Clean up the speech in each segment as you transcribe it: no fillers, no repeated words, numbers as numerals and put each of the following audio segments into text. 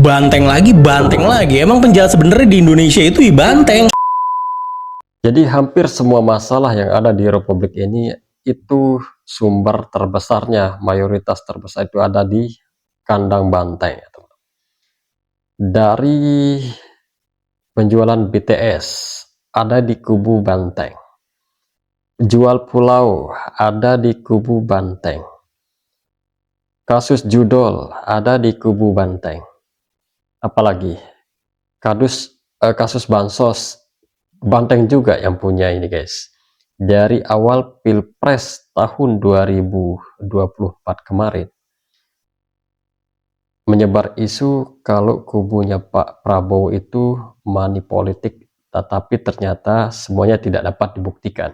banteng lagi, banteng lagi. Emang penjahat sebenarnya di Indonesia itu banteng. Jadi hampir semua masalah yang ada di Republik ini itu sumber terbesarnya, mayoritas terbesar itu ada di kandang banteng. Dari penjualan BTS ada di kubu banteng, jual pulau ada di kubu banteng, kasus judol ada di kubu banteng, apalagi kasus bansos banteng juga yang punya ini guys. Dari awal Pilpres tahun 2024 kemarin menyebar isu kalau kubunya Pak Prabowo itu money politik, tetapi ternyata semuanya tidak dapat dibuktikan.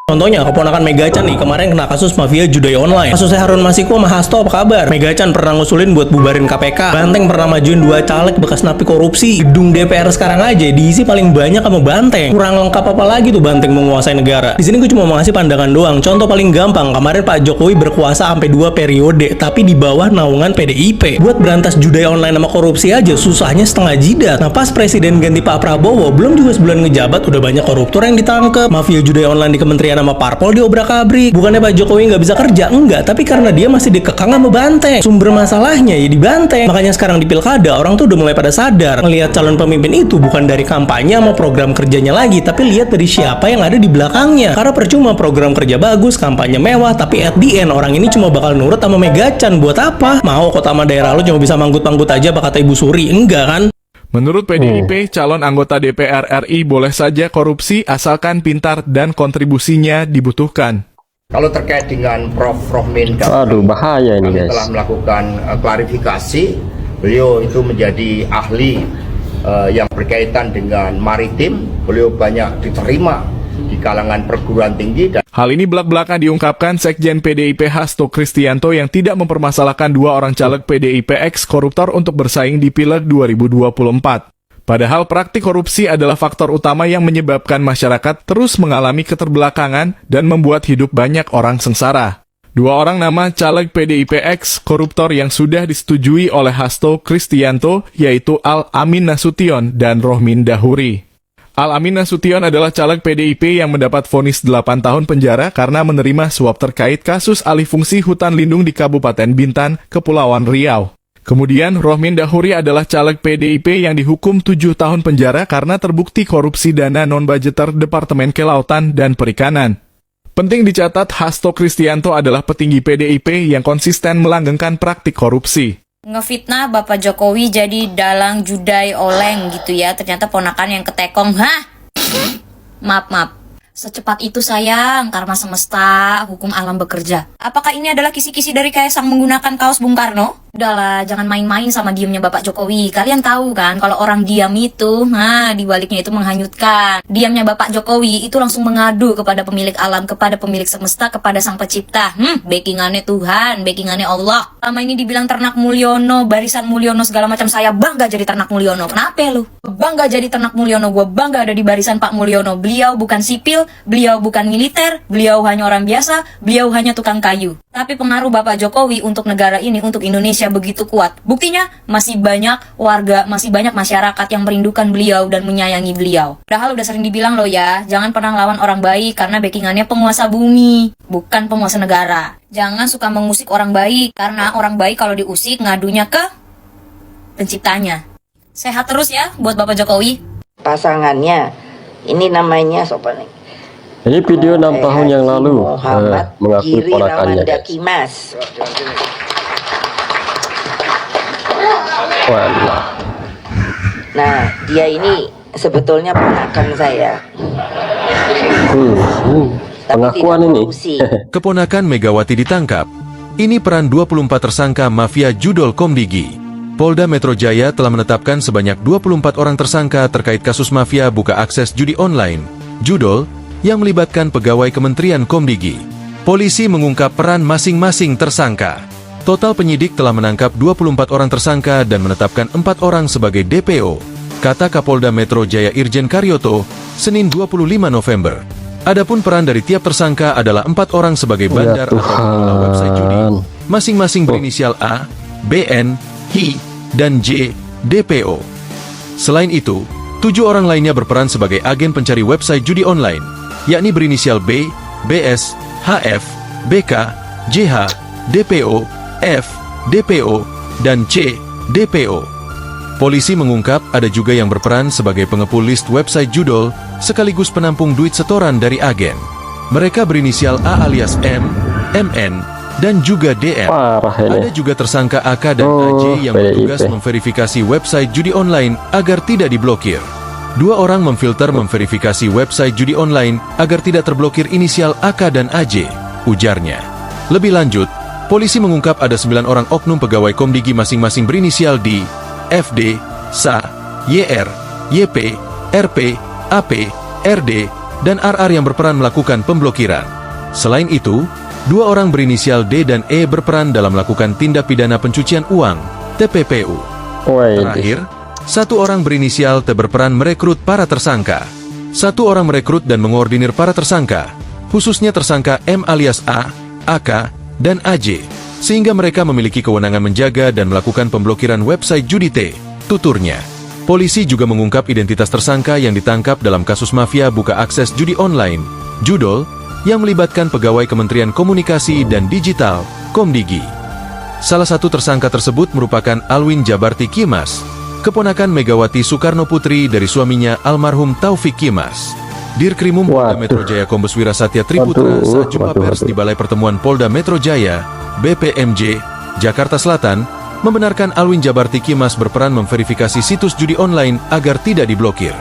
Contohnya, keponakan Megachan nih, kemarin kena kasus mafia judi online. Kasusnya Harun Masiku sama Hasto, apa kabar? Megachan pernah ngusulin buat bubarin KPK. Banteng pernah majuin 2 caleg bekas napi korupsi. Gedung DPR sekarang aja diisi paling banyak sama Banteng. Kurang lengkap apa lagi tuh Banteng menguasai negara? Di sini gue cuma mau ngasih pandangan doang. Contoh paling gampang, kemarin Pak Jokowi berkuasa sampai 2 periode, tapi di bawah naungan PDIP. Buat berantas judi online sama korupsi aja susahnya setengah jidat. Nah pas presiden ganti Pak Prabowo, belum juga sebulan ngejabat udah banyak koruptor yang ditangkap. Mafia judi online di kementerian sama parpol diobrak-abrik. Bukannya Pak Jokowi nggak bisa kerja, enggak, tapi karena dia masih dikekang sama Banteng. Sumber masalahnya ya di Banteng. Makanya sekarang di pilkada orang tuh udah mulai pada sadar ngelihat calon pemimpin itu bukan dari kampanye sama program kerjanya lagi, tapi lihat dari siapa yang ada di belakangnya. Karena percuma program kerja bagus, kampanye mewah, tapi at the end orang ini cuma bakal nurut sama Megachan. Buat apa? Mau kota sama daerah lo cuma bisa manggut-manggut aja kata Ibu Suri, enggak kan? Menurut PDIP, calon anggota DPR RI boleh saja korupsi asalkan pintar dan kontribusinya dibutuhkan. Kalau terkait dengan Prof. Rohmin Bahaya ini guys. telah melakukan klarifikasi, beliau itu menjadi ahli yang berkaitan dengan maritim, beliau banyak diterima di kalangan perguruan tinggi. Hal ini belak-belakan diungkapkan Sekjen PDIP Hasto Kristianto yang tidak mempermasalahkan 2 orang caleg PDIP ex-koruptor untuk bersaing di Pileg 2024. Padahal praktik korupsi adalah faktor utama yang menyebabkan masyarakat terus mengalami keterbelakangan dan membuat hidup banyak orang sengsara. 2 orang nama caleg PDIP ex-koruptor yang sudah disetujui oleh Hasto Kristianto yaitu Al-Amin Nasution dan Rohmin Dahuri. Al-Amin Nasution adalah caleg PDIP yang mendapat vonis 8 tahun penjara karena menerima suap terkait kasus alih fungsi hutan lindung di Kabupaten Bintan, Kepulauan Riau. Kemudian Rohmin Dahuri adalah caleg PDIP yang dihukum 7 tahun penjara karena terbukti korupsi dana non-budgeter Departemen Kelautan dan Perikanan. Penting dicatat, Hasto Kristianto adalah petinggi PDIP yang konsisten melanggengkan praktik korupsi. Ngefitnah Bapak Jokowi jadi dalang judai oleng gitu ya. Ternyata ponakan yang ketekong. Hah? Maaf. Secepat itu sayang, karma semesta, hukum alam bekerja. Apakah ini adalah kisi-kisi dari Kaisang menggunakan kaos Bung Karno? Udahlah, jangan main-main sama diamnya Bapak Jokowi. Kalian tahu kan, kalau orang diam itu, dibaliknya itu menghanyutkan. Diamnya Bapak Jokowi itu langsung mengadu kepada pemilik alam, kepada pemilik semesta, kepada Sang Pencipta. Backingannya Tuhan, backingannya Allah. Lama ini dibilang ternak Mulyono, barisan Mulyono segala macam. Saya bangga jadi ternak Mulyono. Kenapa lu? Bangga jadi ternak Mulyono. Gue bangga ada di barisan Pak Mulyono. Beliau bukan sipil, beliau bukan militer, beliau hanya orang biasa, beliau hanya tukang kayu. Tapi pengaruh Bapak Jokowi untuk negara ini, untuk Indonesia begitu kuat. Buktinya, masih banyak warga, masih banyak masyarakat yang merindukan beliau dan menyayangi beliau. Padahal udah sering dibilang loh ya, jangan pernah lawan orang baik karena backingannya penguasa bumi, bukan penguasa negara. Jangan suka mengusik orang baik, karena orang baik kalau diusik ngadunya ke penciptanya. Sehat terus ya buat Bapak Jokowi. Pasangannya, ini namanya sopan. Ini video 6 tahun yang lalu mengakui Giri ponakannya. Kimas. Nah, dia ini sebetulnya ponakan saya. Pengakuan ini. Keponakan Megawati ditangkap. Ini peran 24 tersangka mafia judol Komdigi. Polda Metro Jaya telah menetapkan sebanyak 24 orang tersangka terkait kasus mafia buka akses judi online, judol, yang melibatkan pegawai Kementerian Komdigi. Polisi mengungkap peran masing-masing tersangka. Total penyidik telah menangkap 24 orang tersangka dan menetapkan 4 orang sebagai DPO, kata Kapolda Metro Jaya Irjen Karyoto, Senin 25 November. Adapun peran dari tiap tersangka adalah 4 orang sebagai bandar atau pengelola website judi, masing-masing berinisial A, BN, HI, dan J, DPO. Selain itu, 7 orang lainnya berperan sebagai agen pencari website judi online, yakni berinisial B, BS, HF, BK, JH, DPO, F, DPO, dan C, DPO. Polisi mengungkap ada juga yang berperan sebagai pengepul list website judol sekaligus penampung duit setoran dari agen. Mereka berinisial A alias M, MN, dan juga DM. Parah ini. Ada juga tersangka AK dan AJ yang bertugas memverifikasi website judi online agar tidak diblokir. 2 orang memverifikasi website judi online agar tidak terblokir inisial AK dan AJ, ujarnya. Lebih lanjut, polisi mengungkap ada 9 orang oknum pegawai Komdigi masing-masing berinisial D, FD, SA, YR, YP, RP, AP, RD, dan RR yang berperan melakukan pemblokiran. Selain itu, 2 orang berinisial D dan E berperan dalam melakukan tindak pidana pencucian uang, TPPU. Terakhir, 1 orang berinisial T berperan merekrut para tersangka. 1 orang merekrut dan mengordinir para tersangka, khususnya tersangka M alias A, AK, dan AJ, sehingga mereka memiliki kewenangan menjaga dan melakukan pemblokiran website judi T, tuturnya. Polisi juga mengungkap identitas tersangka yang ditangkap dalam kasus mafia buka akses judi online, judol, yang melibatkan pegawai Kementerian Komunikasi dan Digital, Komdigi. Salah satu tersangka tersebut merupakan Alwin Jabarti Kimas, keponakan Megawati Soekarno Putri dari suaminya almarhum Taufik Kimas. Dirkrimum Polda Metro Jaya Kombes Wirasatya Triputra saat jumpa pers di Balai Pertemuan Polda Metro Jaya, BPMJ, Jakarta Selatan, membenarkan Alwin Jabarti Kimas berperan memverifikasi situs judi online agar tidak diblokir.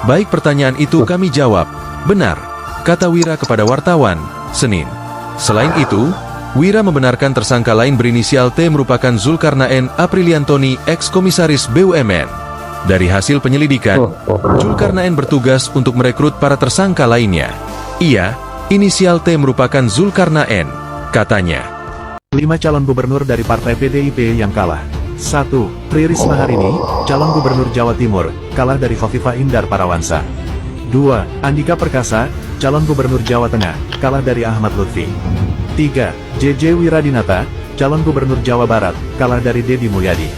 Baik pertanyaan itu kami jawab, benar, kata Wira kepada wartawan, Senin. Selain itu, Wira membenarkan tersangka lain berinisial T merupakan Zulkarnaen Apriliantoni, ex-komisaris BUMN. Dari hasil penyelidikan, Zulkarnaen bertugas untuk merekrut para tersangka lainnya. Ia, inisial T merupakan Zulkarnaen, katanya. 5 calon gubernur dari Partai PDIP yang kalah. 1. Tri Risma Harini, calon gubernur Jawa Timur, kalah dari Khofifah Indar Parawansa. 2. Andika Perkasa, calon gubernur Jawa Tengah, kalah dari Ahmad Lutfi. 3. JJ Wiradinata, calon gubernur Jawa Barat, kalah dari Dedi Mulyadi.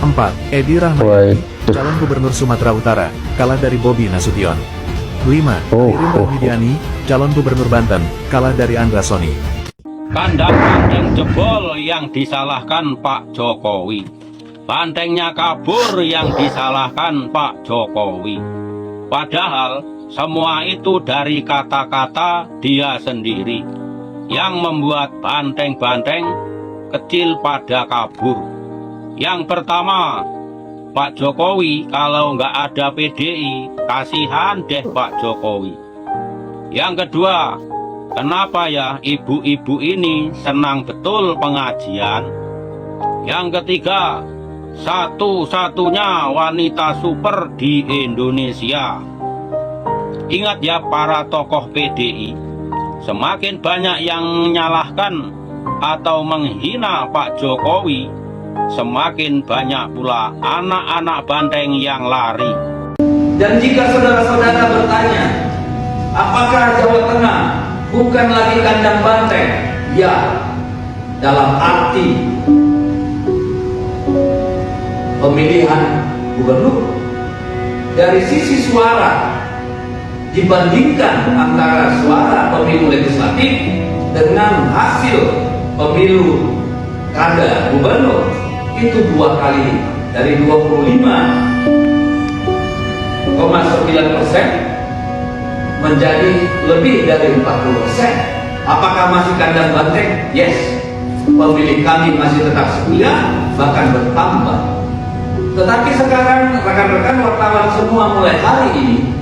4. Edi Rahmayadi, calon gubernur Sumatera Utara, kalah dari Bobi Nasution. 5. Ririn Rahmidiani, calon gubernur Banten, kalah dari Andra Soni. Kandang banteng jebol yang disalahkan Pak Jokowi. Bantengnya kabur yang disalahkan Pak Jokowi. Padahal semua itu dari kata-kata dia sendiri yang membuat banteng-banteng kecil pada kabur. Yang pertama, Pak Jokowi kalau nggak ada PDI, kasihan deh Pak Jokowi. Yang kedua, kenapa ya ibu-ibu ini senang betul pengajian? Yang ketiga, satu-satunya wanita super di Indonesia. Ingat ya para tokoh PDI, semakin banyak yang menyalahkan atau menghina Pak Jokowi, semakin banyak pula anak-anak banteng yang lari. Dan jika saudara-saudara bertanya, apakah Jawa Tengah bukan lagi kandang banteng? Ya, dalam arti pemilihan gubernur. Dari sisi suara, dibandingkan antara suara pemilu legislatif dengan hasil pemilu kada gubernur, itu 2 kali lipat. Dari 25,9% menjadi lebih dari 40%. Apakah masih kandang banteng? Yes. Pemilih kami masih tetap setia, bahkan bertambah. Tetapi sekarang rekan-rekan wartawan semua mulai hari ini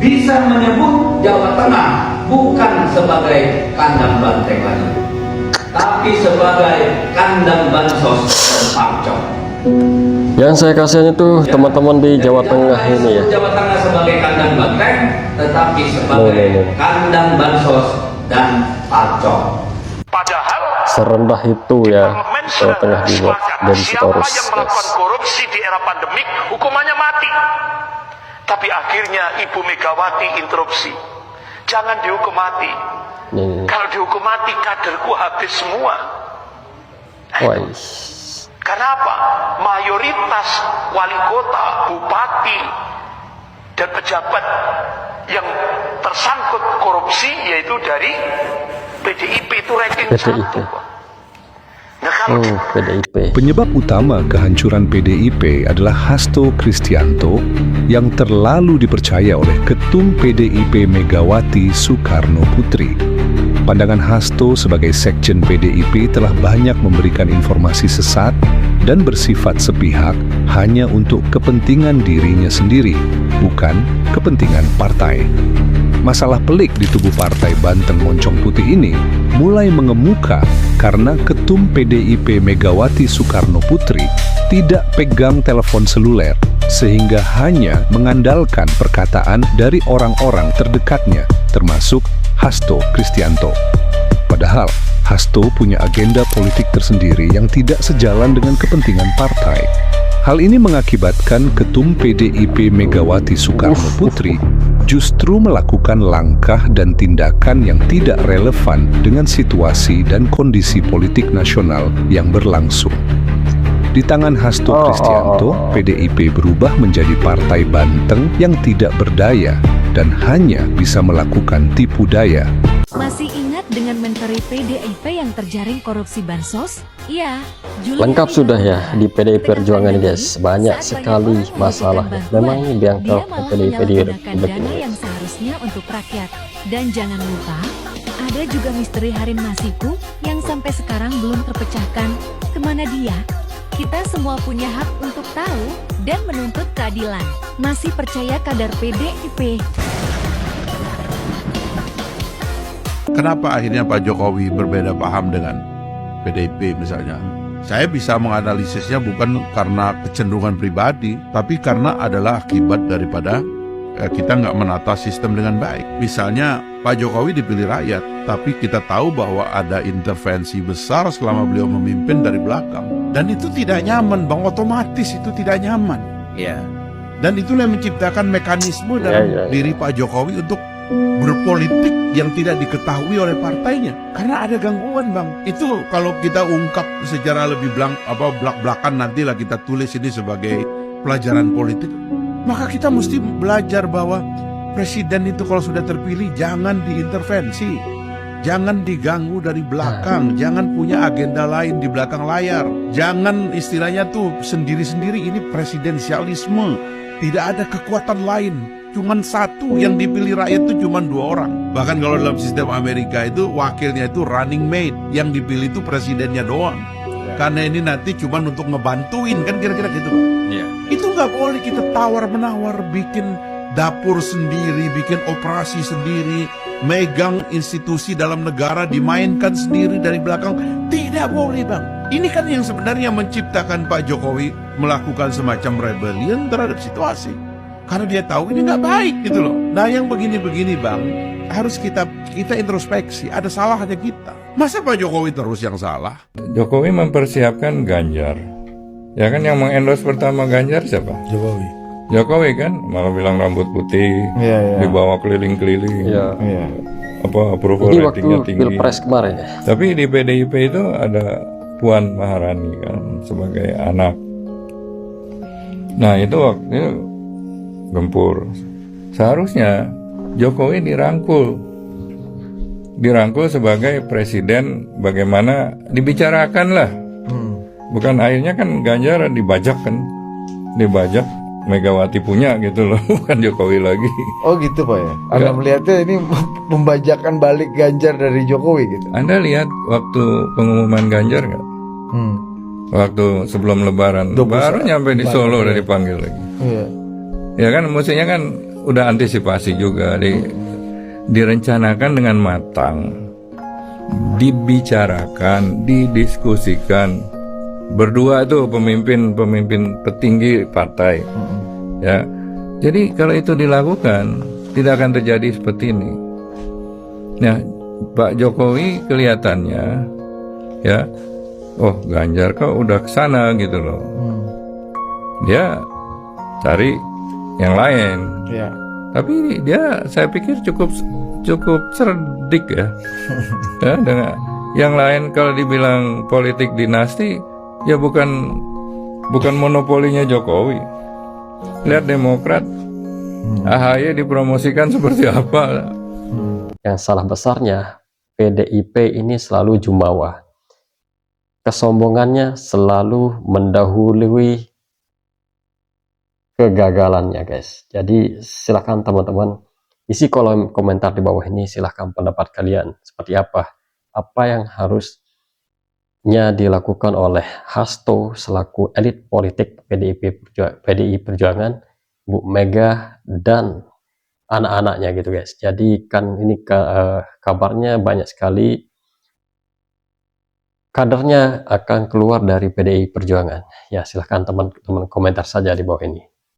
bisa menyebut Jawa Tengah bukan sebagai kandang banteng lagi, tapi sebagai kandang bansos dan pakcok. Yang saya kasihan itu teman-teman di Jawa Tengah ini ya. Jawa Tengah sebagai kandang banteng, tetapi sebagai kandang bansos dan pakcok. Padahal serendah itu ya Jawa Tengah dibuat dari Sitorus. Yang melakukan korupsi di era pandemik hukumannya mati. Tapi akhirnya Ibu Megawati interupsi. Jangan dihukum mati. Kalau dihukum mati kaderku habis semua. Karena apa? Mayoritas wali kota, bupati, dan pejabat yang tersangkut korupsi yaitu dari PDIP, itu ranking 1. Nah, kalau PDIP. Penyebab utama kehancuran PDIP adalah Hasto Kristianto yang terlalu dipercaya oleh Ketum PDIP Megawati Soekarno Putri. Pandangan Hasto sebagai sekjen PDIP telah banyak memberikan informasi sesat dan bersifat sepihak hanya untuk kepentingan dirinya sendiri, bukan kepentingan partai. Masalah pelik di tubuh partai Banteng Moncong Putih ini mulai mengemuka karena Ketum PDIP Megawati Soekarno Putri tidak pegang telepon seluler, sehingga hanya mengandalkan perkataan dari orang-orang terdekatnya, termasuk Hasto Kristianto. Padahal, Hasto punya agenda politik tersendiri yang tidak sejalan dengan kepentingan partai. Hal ini mengakibatkan Ketum PDIP Megawati Soekarno Putri justru melakukan langkah dan tindakan yang tidak relevan dengan situasi dan kondisi politik nasional yang berlangsung. Di tangan Hasto Kristianto, PDIP berubah menjadi partai Banteng yang tidak berdaya dan hanya bisa melakukan tipu daya. Masih ingat dengan menteri PDIP yang terjaring korupsi bansos? Iya, Lengkap sudah ya di PDI Perjuangan guys, banyak sekali masalah. Memang ini diangkat ke PDIP di dana yang seharusnya untuk rakyat. Dan jangan lupa, ada juga misteri Harun Masiku yang sampai sekarang belum terpecahkan. Kemana dia? Kita semua punya hak untuk tahu dan menuntut keadilan. Masih percaya kader PDIP? Kenapa akhirnya Pak Jokowi berbeda paham dengan PDIP misalnya? Saya bisa menganalisisnya bukan karena kecenderungan pribadi, tapi karena adalah akibat daripada kita nggak menata sistem dengan baik. Misalnya Pak Jokowi dipilih rakyat, tapi kita tahu bahwa ada intervensi besar selama beliau memimpin dari belakang. Dan itu tidak nyaman, Bang. Otomatis itu tidak nyaman. Iya. Dan itulah yang menciptakan mekanisme dalam diri Pak Jokowi untuk berpolitik yang tidak diketahui oleh partainya karena ada gangguan, Bang. Itu kalau kita ungkap secara lebih belak-belakan, nantilah kita tulis ini sebagai pelajaran politik, maka kita mesti belajar bahwa presiden itu kalau sudah terpilih jangan diintervensi, jangan diganggu dari belakang, jangan punya agenda lain di belakang layar, jangan istilahnya tuh sendiri-sendiri. Ini presidensialisme, tidak ada kekuatan lain. Cuman satu yang dipilih rakyat itu cuman 2 orang. Bahkan kalau dalam sistem Amerika itu wakilnya itu running mate, yang dipilih itu presidennya doang. Karena ini nanti cuman untuk ngebantuin, kan kira-kira gitu. Itu nggak boleh kita tawar-menawar, bikin dapur sendiri, bikin operasi sendiri, megang institusi dalam negara dimainkan sendiri dari belakang. Tidak boleh, Bang. Ini kan yang sebenarnya menciptakan Pak Jokowi melakukan semacam rebellion terhadap situasi. Karena dia tahu ini nggak baik gitu loh. Nah yang begini-begini, Bang, harus kita introspeksi. Ada salahnya kita. Masa Pak Jokowi terus yang salah? Jokowi mempersiapkan Ganjar. Ya kan yang mengendorse pertama Ganjar siapa? Jokowi kan, malah bilang rambut putih, dibawa keliling-keliling. Approval Ini ratingnya waktu tinggi. Pilpres kemarin ya. Tapi di PDIP itu ada Puan Maharani kan sebagai anak. Nah itu waktu gempur. Seharusnya Jokowi dirangkul sebagai presiden, bagaimana dibicarakan lah. Bukan akhirnya kan Ganjar dibajak Megawati punya gitu loh, bukan Jokowi lagi. Oh gitu Pak ya? Anda melihatnya ini membajakan balik Ganjar dari Jokowi gitu? Anda lihat waktu pengumuman Ganjar nggak? Waktu sebelum Lebaran, baru nyampe di Solo udah dipanggil lagi. Ya kan, mestinya kan udah antisipasi juga, direncanakan dengan matang, dibicarakan, didiskusikan. Berdua tuh pemimpin petinggi partai. Ya. Jadi kalau itu dilakukan, tidak akan terjadi seperti ini. Nah, Pak Jokowi kelihatannya ya, oh Ganjar kok udah kesana gitu loh. Dia cari yang lain. Tapi dia saya pikir cukup cerdik ya. Ya, dengan yang lain kalau dibilang politik dinasti, ya bukan monopolinya Jokowi. Lihat Demokrat, AHY dipromosikan seperti apa. Yang salah besarnya, PDIP ini selalu jumawa. Kesombongannya selalu mendahului kegagalannya, guys. Jadi silakan teman-teman isi kolom komentar di bawah ini, silahkan pendapat kalian seperti apa yang harusnya dilakukan oleh Hasto selaku elit politik PDI Perjuangan, Bu Mega dan anak-anaknya gitu guys. Jadi kan ini kabarnya banyak sekali kadernya akan keluar dari PDI Perjuangan. Ya silahkan teman-teman komentar saja di bawah ini.